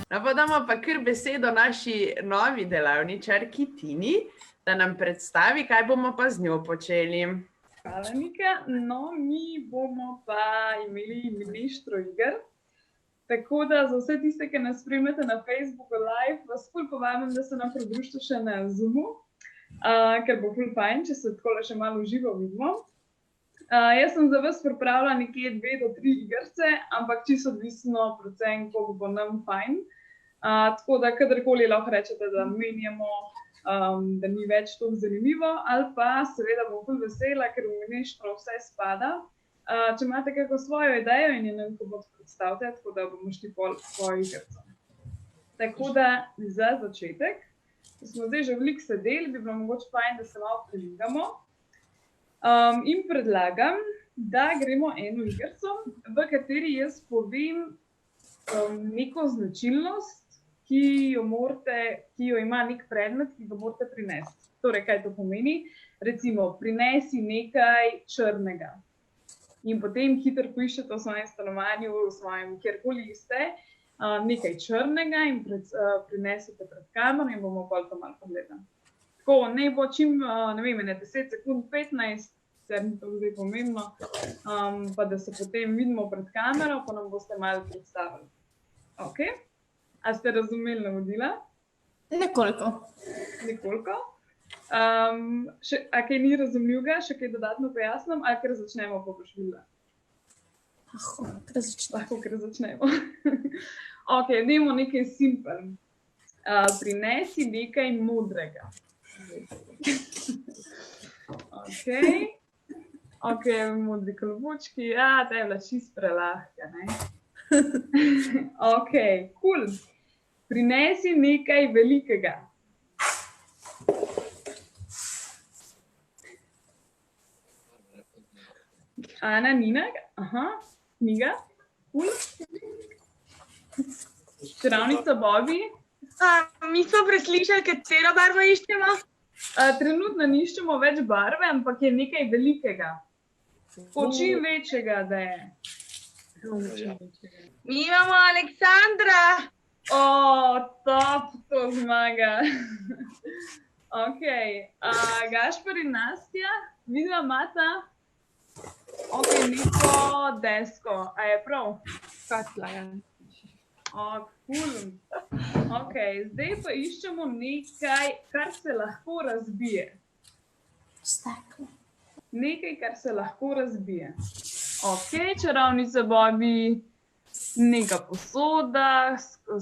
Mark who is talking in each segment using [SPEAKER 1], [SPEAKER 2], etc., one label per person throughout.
[SPEAKER 1] No, pa damo pa kar besedo naši novi delavničarki Tini, da nam predstavi, kaj bomo pa z njo počeli.
[SPEAKER 2] Hvala, Nika. No, mi bomo pa imeli mineštro iger. Tako da za vse tiste, ki nas spremljate na Facebooku live, vas ful povabim, da se nam pridružite še na Zoomu, ker bo ful fajn, če se takole še malo živo vidimo. Jaz sem za vas pripravila nekje 2 do 3 igrce, ampak čisto odvisno predvsem, koliko bo nam fajn. Tako da kadarkoli lahko rečete, da menjamo, da ni več toliko zanimivo, ali pa seveda bom ful vesela, ker v mineštro vse spada. Če imate kako svojo idejo in je nam boste predstavite, tako da bomo šli pol svojo igrco. Tako da za začetek, ko smo zdaj že veliko sedeli, bi bilo mogoče fajn, da se malo preligamo. In predlagam, da gremo eno igrco, v kateri jaz povem neko značilnost, ki jo ima nek predmet, ki ga morate prinesti. Torej, kaj to pomeni? Recimo, prinesi nekaj črnega. In potem hitro poiščete v svojem stanovanju, v svojem, kjerkoli ste, nekaj črnega in prinesete pred kamero in bomo bolj to malo pogledali. Tako, ne bo čim, ne vem, 10 sekund, 15, ker ni to zdaj pomembno, pa da se potem vidimo pred kamero, pa nam boste malo predstavili. Ok? A ste razumeli navodila?
[SPEAKER 3] Nekoliko.
[SPEAKER 2] Nekoliko? A kaj ni razumljivega, še kaj dodatno pojasnim, ali ker začnemo pa boš videla? Lahko kar začnemo. Ok, dajmo nekaj simpel. Prinesi nekaj modrega. Ok, modri klobučki, ta je bila čist prelahka, ne? Ok, cool. Prinesi nekaj velikega. Ana, Nina, knjiga, cool. Čarovnica Bobby.
[SPEAKER 3] Mi smo preslišali, katero barvo iščemo?
[SPEAKER 2] Trenutno ne iščemo več barve, ampak je nekaj velikega. Čim večjega, da je.
[SPEAKER 3] Mi imamo Aleksandra.
[SPEAKER 2] Top, to zmaga. Ok, Gašper in Nastja, vidva imata. Ok, neko desko. A je prav? Cool. Ok, zdaj pa iščemo nekaj, kar se lahko razbije.
[SPEAKER 3] Steklo.
[SPEAKER 2] Nekaj, kar se lahko razbije. Ok, čarovnica Bobby, neka posoda,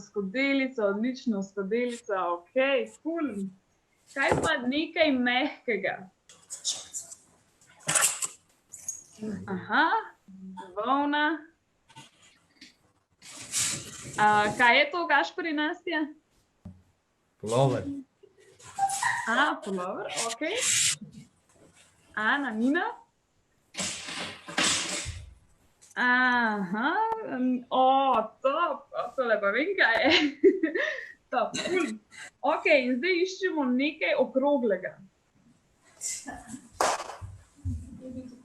[SPEAKER 2] skodelica, odlično skodelica, ok, cool. Kaj pa nekaj mehkega? Volna. Kaj je to, Gašper in Nastja?
[SPEAKER 4] Pulover.
[SPEAKER 2] Pulover, ok. Ana, Nina? Top, tole pa vem, kaj je. Top, cool. Ok, in zdaj iščemo nekaj okroglega.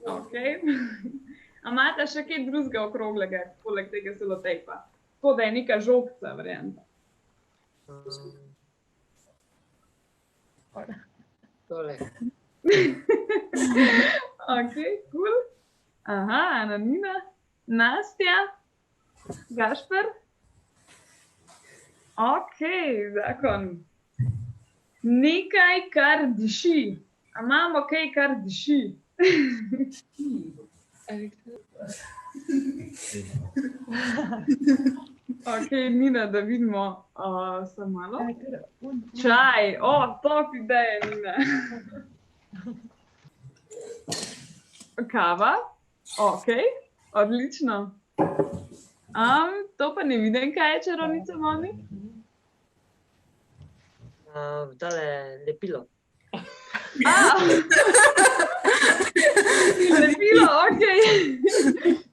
[SPEAKER 2] Ok. A imate še kaj drugega okroglega, poleg tega selotejpa? Tako da je neka žogca varianta.
[SPEAKER 5] Tole.
[SPEAKER 2] Ok, cool. Ana, Nina, Nastja, Gašper. Ok, zakon. Nekaj, kar diši. A imamo kaj, kar diši? Ok, Nina, da vidimo samo malo. Čaj, top ideja, Nina. Kava, ok, odlično. To pa ne vidim, kaj je čarovnica Bobby.
[SPEAKER 5] Tale lepilo.
[SPEAKER 2] Lepilo, ok.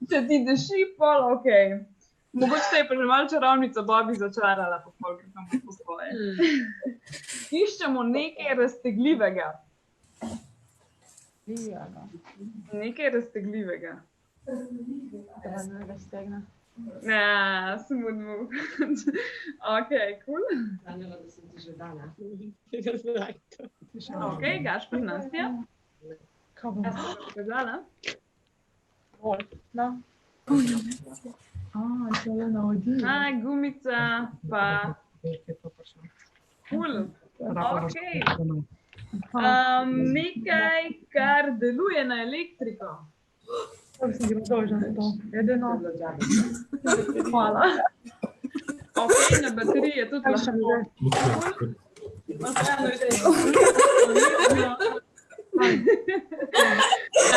[SPEAKER 2] Če ti diši, pol, ok. Mogoče te je pa že malo čarovnica Bobby začarala, pa pol, ker tam po svoje. Iščemo nekaj raztegljivega. Nekaj raztegljivega. Ja, smudno. Ok, cool.
[SPEAKER 5] Sanjala, da sem ti že dala.
[SPEAKER 2] Ok, Gašper, Nastja.
[SPEAKER 6] Kaj bom?
[SPEAKER 2] A ste ga pokazala?
[SPEAKER 6] No. Tole navodi.
[SPEAKER 2] Gumica, pa cool. Ok. Nekaj, kar deluje na elektriko.
[SPEAKER 6] Kako si gre dolžen to? Edino. Hvala.
[SPEAKER 2] Ok, na bateriji je tudi
[SPEAKER 6] Kaj še
[SPEAKER 2] lahko.
[SPEAKER 6] gre?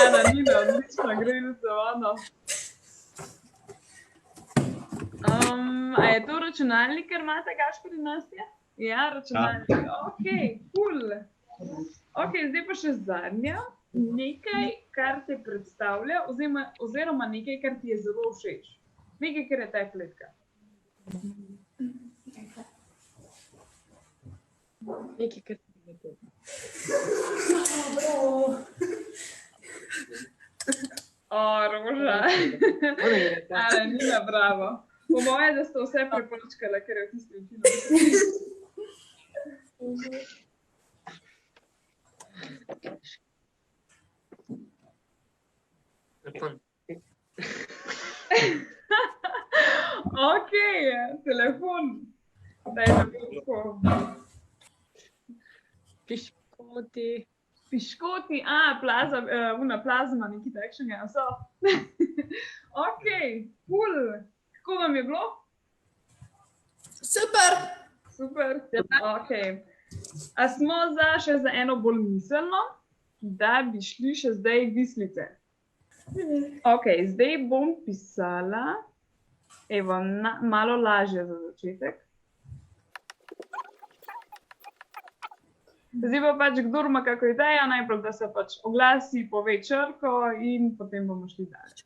[SPEAKER 2] Ana, Nina, odlično, gre za ono. A je to računalnik, ker imate Gašper in Nastja? Ja, računalnik. Ok, cool. Ok, zdaj pa še zadnja. Nekaj, kar te predstavlja, oziroma nekaj, kar ti je zelo všeč. Nekaj, kar je ta kletka.
[SPEAKER 5] Nekaj, kar ti je to.
[SPEAKER 2] O, Roža. Ale, Nina, bravo. Po moje, da ste vse prepočkali, ker je v tistem filmu.
[SPEAKER 5] Telefon.
[SPEAKER 2] Ok, telefon. Daj na tako.
[SPEAKER 5] Piškoti.
[SPEAKER 2] Piškoti, plazma, nekaj takšnega so. Ok, cool. Kako vam je bilo?
[SPEAKER 7] Super!
[SPEAKER 2] Super. Ok. A smo še za eno bolj miselno, da bi šli še zdaj vislice. Ok, zdaj bom pisala, evo, malo lažje za začetek. Zdaj pa pač, kdor ima kako idejo, najprej, da se pač oglasi, pove črko in potem bomo šli dalje.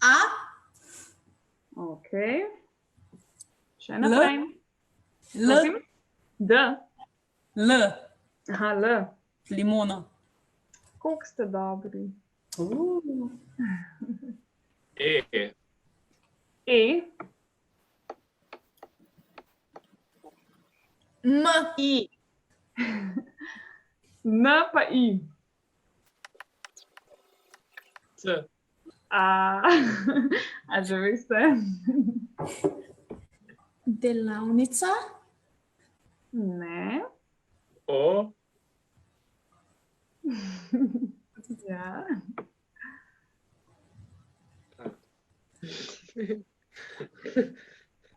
[SPEAKER 7] A?
[SPEAKER 2] Ok. Še naprej.
[SPEAKER 7] L?
[SPEAKER 2] Prosim? D.
[SPEAKER 7] L.
[SPEAKER 2] Aha, L.
[SPEAKER 7] Limona.
[SPEAKER 2] Koliko ste dobri?
[SPEAKER 8] E.
[SPEAKER 2] E.
[SPEAKER 7] M.
[SPEAKER 3] I.
[SPEAKER 2] N pa I.
[SPEAKER 8] C.
[SPEAKER 2] A že veste?
[SPEAKER 7] Delavnica.
[SPEAKER 2] Ne.
[SPEAKER 8] O.
[SPEAKER 2] Ja.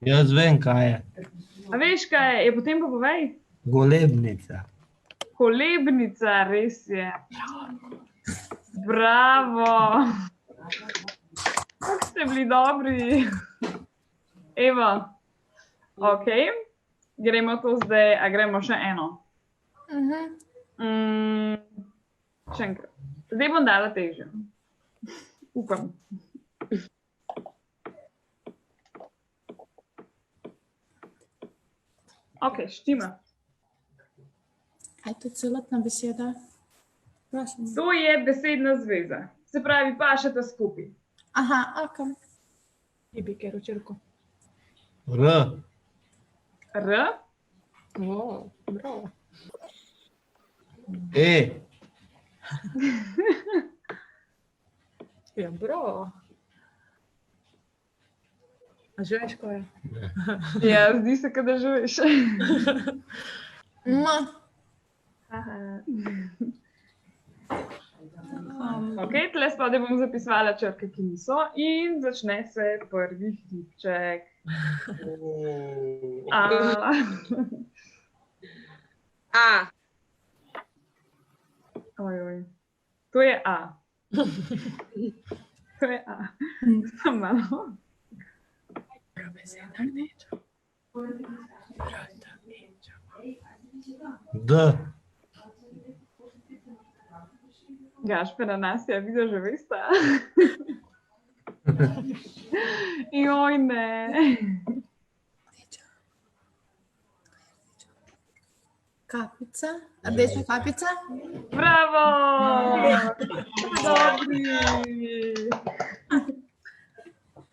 [SPEAKER 4] Jaz vem, kaj je.
[SPEAKER 2] A veš, kaj je? Potem pa povej.
[SPEAKER 4] Golebnica.
[SPEAKER 2] Kolebnica, res je. Bravo. Kako ste bili dobri. Evo. Ok. Gremo to zdaj, a gremo še eno. Še enkrat. Zdaj bom dala težje. Upam. Ok, štima.
[SPEAKER 7] Kaj je to celotna beseda? Prosim.
[SPEAKER 2] To je besedna zveza. Se pravi, pašeta skupaj.
[SPEAKER 7] Aha, ok.
[SPEAKER 6] Ibi, ker včerko.
[SPEAKER 4] R.
[SPEAKER 2] R.
[SPEAKER 5] Bravo.
[SPEAKER 4] E.
[SPEAKER 6] Ja, bravo. A že veš, kaj je?
[SPEAKER 2] Ja, zdi se, da že veš.
[SPEAKER 7] M.
[SPEAKER 2] Ok, tle spodaj bom zapisovala črke, ki niso, in začne se prvi hlipček. A.
[SPEAKER 3] A.
[SPEAKER 2] Ojoj. To je A. To je A. Samo malo.
[SPEAKER 4] D.
[SPEAKER 2] Gašpera, Nastja, videl že vesta. Joj, ne.
[SPEAKER 7] Kapica. Rdeča kapica.
[SPEAKER 2] Bravo! Dobri!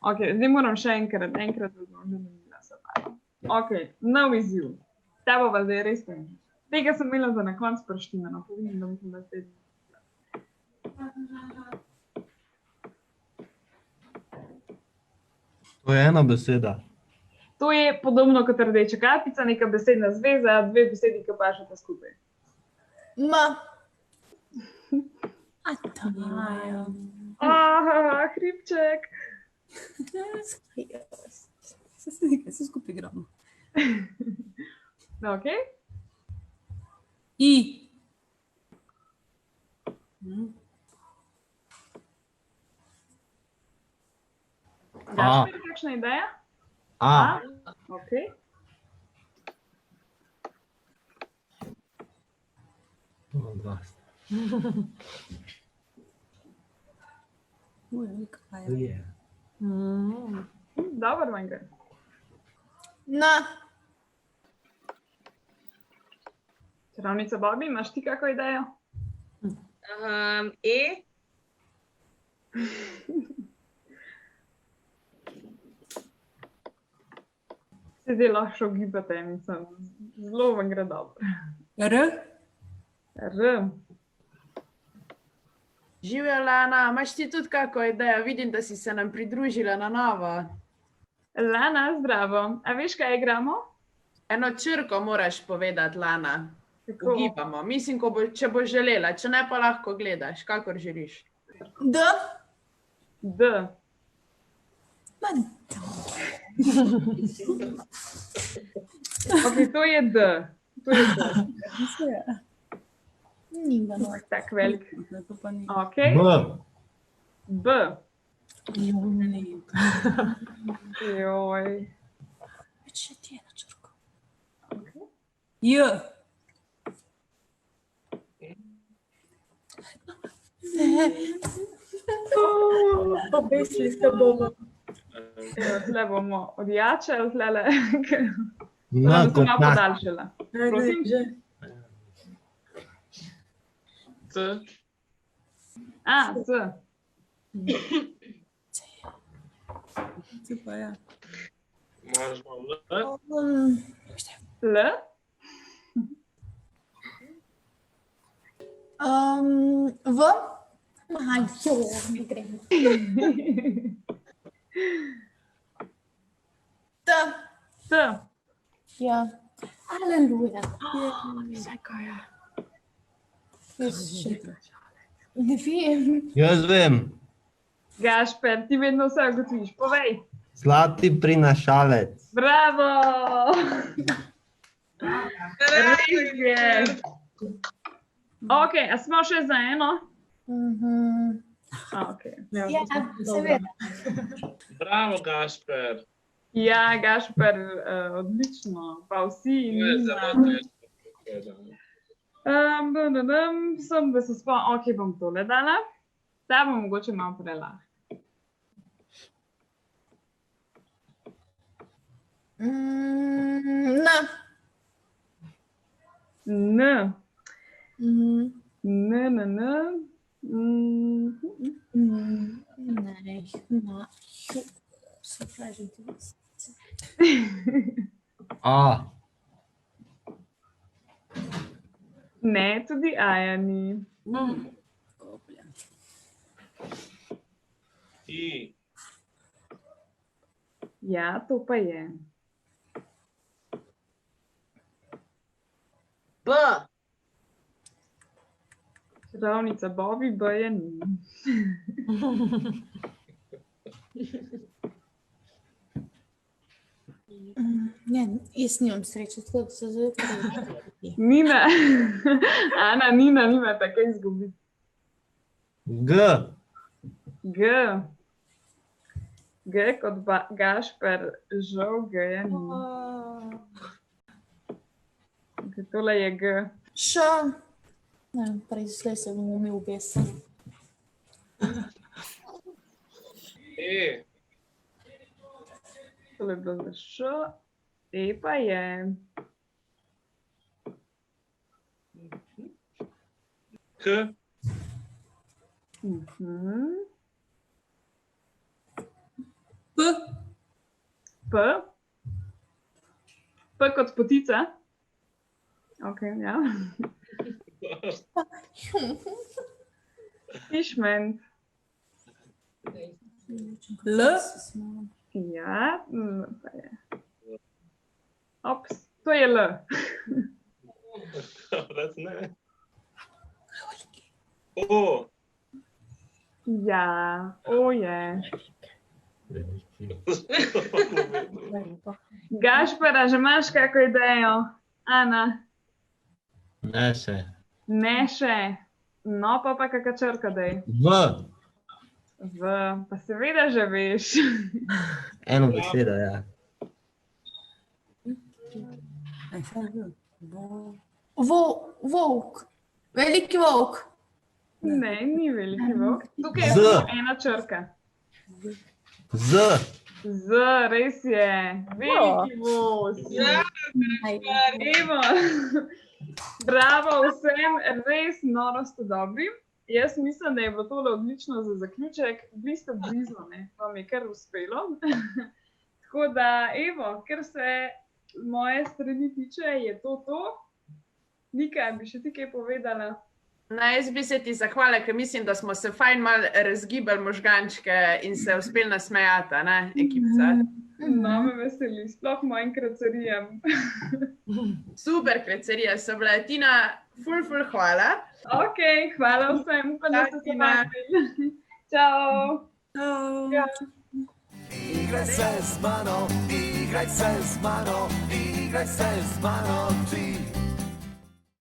[SPEAKER 2] Ok, zdaj moram še enkrat odložiti se pa. Ok, nov izziv. Ta bo pa zdaj res težko. Tega sem imela za na konec prštimeno, pa vidim, da mislim, da ste...
[SPEAKER 4] To je ena beseda.
[SPEAKER 2] To je podobno kot rdeča kapica, neka besedna zveza, dve besedi, ki pašata skupaj.
[SPEAKER 7] M. A to imajo.
[SPEAKER 2] Aha, hribček.
[SPEAKER 7] Se skupaj igramo.
[SPEAKER 2] Ok.
[SPEAKER 7] I.
[SPEAKER 2] Gašper, kakšna ideja?
[SPEAKER 4] A.
[SPEAKER 2] Ok.
[SPEAKER 4] To je.
[SPEAKER 2] Dobro, manjka.
[SPEAKER 7] N.
[SPEAKER 2] Čarovnica Bobi, imaš ti kako idejo?
[SPEAKER 3] E.
[SPEAKER 2] Se zdaj lahko ogibate, mislim, zelo vam gre dobro.
[SPEAKER 7] R.
[SPEAKER 2] R.
[SPEAKER 1] Živjo, Lana, imaš ti tudi kako idejo? Vidim, da si se nam pridružila na novo.
[SPEAKER 2] Lana, zdravo. A veš, kaj igramo?
[SPEAKER 1] Eno črko moraš povedati, Lana.
[SPEAKER 2] Tako.
[SPEAKER 1] Ugibamo. Mislim, če boš želela, če ne pa lahko gledaš, kakor želiš.
[SPEAKER 7] D.
[SPEAKER 2] D.
[SPEAKER 7] Man.
[SPEAKER 2] Ok, to je D. To je D.
[SPEAKER 7] Ni ga no.
[SPEAKER 2] Tak velik. Ok.
[SPEAKER 4] B.
[SPEAKER 2] B.
[SPEAKER 7] Ne.
[SPEAKER 2] Joj.
[SPEAKER 7] Več še ti ena črko. J.
[SPEAKER 5] Obesili se bomo.
[SPEAKER 2] Tle bomo odjačali, tlele.
[SPEAKER 4] N
[SPEAKER 2] Sem
[SPEAKER 4] kot
[SPEAKER 2] malo
[SPEAKER 4] nas.
[SPEAKER 2] podaljšala. Prosim?
[SPEAKER 5] Že.
[SPEAKER 8] C.
[SPEAKER 2] A, C.
[SPEAKER 7] Se pa ja.
[SPEAKER 8] Moraš malo L.
[SPEAKER 2] L.
[SPEAKER 7] V. Ma, jo, ne grem. T.
[SPEAKER 2] T.
[SPEAKER 7] Ja. Aleluja.
[SPEAKER 5] Vse kaj je.
[SPEAKER 7] Jaz še ne vem.
[SPEAKER 4] Jaz vem.
[SPEAKER 2] Gašper, ti vedno vse ugotoviš. Povej.
[SPEAKER 4] Zlati prinašalec.
[SPEAKER 2] Bravo! Res je. Ok, a smo še za eno? Ok.
[SPEAKER 7] Ja, seveda.
[SPEAKER 8] Bravo, Gašper.
[SPEAKER 2] Ja, Gašper, odlično. Pa vsi.
[SPEAKER 8] To je zelo težko.
[SPEAKER 2] Sem, da se spomnim. Ok, bom tole dala. Ta bom mogoče malo prelahka.
[SPEAKER 7] Na.
[SPEAKER 2] N. N.
[SPEAKER 7] Ne, na. Se pravi,
[SPEAKER 4] A.
[SPEAKER 2] Ne, tudi Aja ni.
[SPEAKER 8] I.
[SPEAKER 2] Ja, to pa je.
[SPEAKER 3] B.
[SPEAKER 2] Čarovnica Bobi, B je ni.
[SPEAKER 7] Ne, jaz nimam sreče, tako da se zdaj pravi.
[SPEAKER 2] Nina. Ana, Nina nima tako izgubiti.
[SPEAKER 4] G.
[SPEAKER 2] G. G kot Gašper, žal G je ni. Tole je G.
[SPEAKER 7] Š. Ne, prej slej se bom umil besa.
[SPEAKER 8] E.
[SPEAKER 2] Tole je bilo za Š. E pa je.
[SPEAKER 8] K.
[SPEAKER 7] P.
[SPEAKER 2] P. P kot potica. Ok, ja. Fishman.
[SPEAKER 7] L.
[SPEAKER 2] Ja, pa je. Ops, to je L.
[SPEAKER 8] Raz ne. O.
[SPEAKER 2] Ja, o je. Gašpera, že imaš kako idejo? Ana,
[SPEAKER 4] Ne še.
[SPEAKER 2] ne še. No, pa kakšna črka daj.
[SPEAKER 4] V.
[SPEAKER 2] V, pa seveda že veš.
[SPEAKER 4] Eno besedo, ja.
[SPEAKER 7] Volk. Veliki volk.
[SPEAKER 2] Ne, ni veliki volk. Tukaj je
[SPEAKER 4] Z.
[SPEAKER 2] samo ena črka.
[SPEAKER 4] Z.
[SPEAKER 2] Z, res je. Veliki voz. Evo. Bravo vsem, res noro ste dobri. Jaz mislim, da je bilo tole odlično za zaključek. Bili ste blizu, ne? Vam je kar uspelo. Tako da, evo, ker se moje strani tiče, je to. Nika, bi še ti kaj povedala?
[SPEAKER 1] No, jaz bi se ti zahvalila, ker mislim, da smo se fajn malo razgibali možgančke in se uspeli nasmejati, ne, ekipca?
[SPEAKER 2] No, me veseli, sploh mojim kracarijem.
[SPEAKER 1] Super krecerije so bile. Tina, ful hvala.
[SPEAKER 2] Ok, hvala vsem, upam, da ste se bavili. Čau!
[SPEAKER 9] Igraj se z mano, igraj se z mano, igraj se z mano, ti.